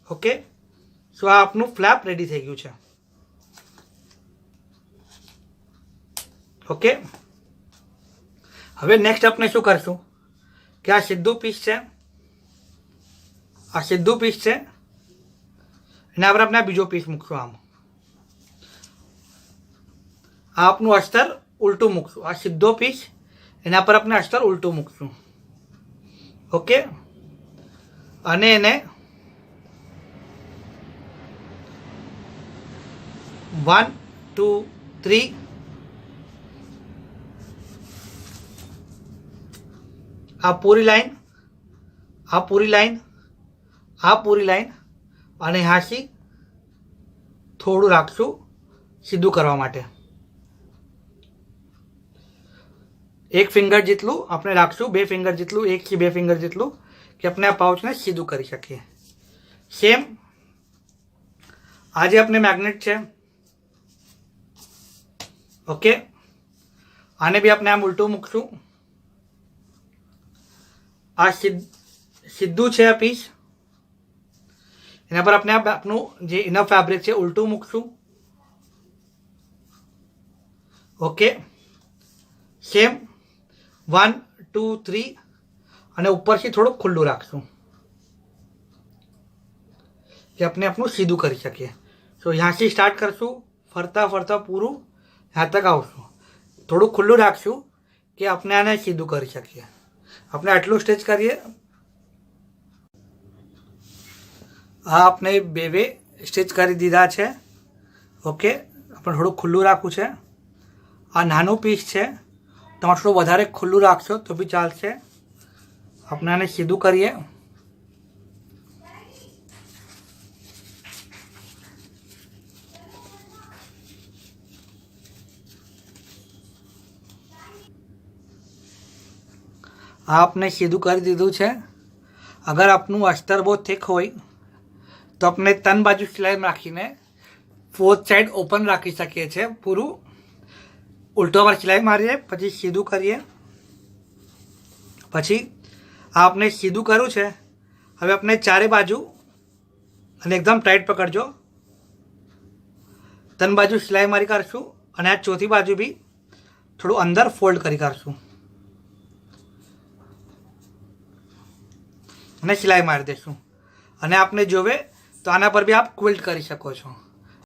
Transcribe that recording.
Okay, સો આ આપનું flap ready થઈ ગયું છે. ઓકે, હવે નેક્સ્ટ આપણે શું કરશું કે આ સીધું પીસ છે, આ સીધું પીસ છે, એના પર આપણે બીજો પીસ મૂકશું. આમ આ આપનું અસ્તર ઉલટું મૂકશું. આ સીધો પીસ, એના પર આપણે અસ્તર ઉલટું મૂકશું. ઓકે, અને એને 1 2 3 આ પૂરી લાઈન, આ પૂરી લાઈન, આ પૂરી લાઈન અને હાંસી થોડું રાખશું સીધું કરવા માટે. એક ફિંગર જેટલું આપણે રાખશું, 2 ફિંગર જેટલું, 1 થી 2 ફિંગર જેટલું, કે આપણે આ પાઉચને સીધું કરી શકીએ. સેમ આ જે આપણે મેગ્નેટ છે, ઓકે, આને બી આપણે આમ ઉલટું મૂકશું. આ સીધું છે આ પીસ, એના પર આપણે આપનું જે ઇનર ફેબ્રિક છે ઉલટું મૂકશું. ઓકે, સેમ 1 2 3 અને ઉપરથી થોડુંક ખુલ્લું રાખશું કે આપણે આપણું સીધું કરી શકીએ. તો ત્યાંથી સ્ટાર્ટ કરશું, ફરતા ફરતા પૂરું यहाँ तक આવશું. થોડું ખુલ્લું રાખશું કે આપણે આને સીધું કરી શકીએ. આપણે આટલું સ્ટેચ કરીએ. આ આપણે બે સ્ટેચ કરી દીધા છે. ઓકે, આપણે થોડું ખુલ્લું રાખવું છે. આ નાનું પીસ છે, તમે થોડું વધારે ખુલ્લું રાખશો તો બી ચાલશે. આપણે આને સીધું કરીએ. આ આપણે સીધું કરી દીધું છે. અગર આપનું અસ્તર બહુ થીક હોય તો આપણે 3 બાજુ સિલાઈ રાખીને 4th સાઈડ ઓપન રાખી શકીએ છીએ. પૂરું ઉલટો પર સિલાઈ મારીએ, પછી સીધું કરીએ. પછી આ આપણે સીધું કર્યું છે. હવે આપણે ચારે બાજુ અને એકદમ ટાઈટ પકડજો, 3 બાજુ સિલાઈ મારી કાઢશું અને આ ચોથી બાજુ બી થોડું અંદર ફોલ્ડ કરી કાઢશું અને સિલાઈ મારી દઈશું. અને આપને જોવે તો આના પર બી આપ ક્વિલ્ટ કરી શકો છો.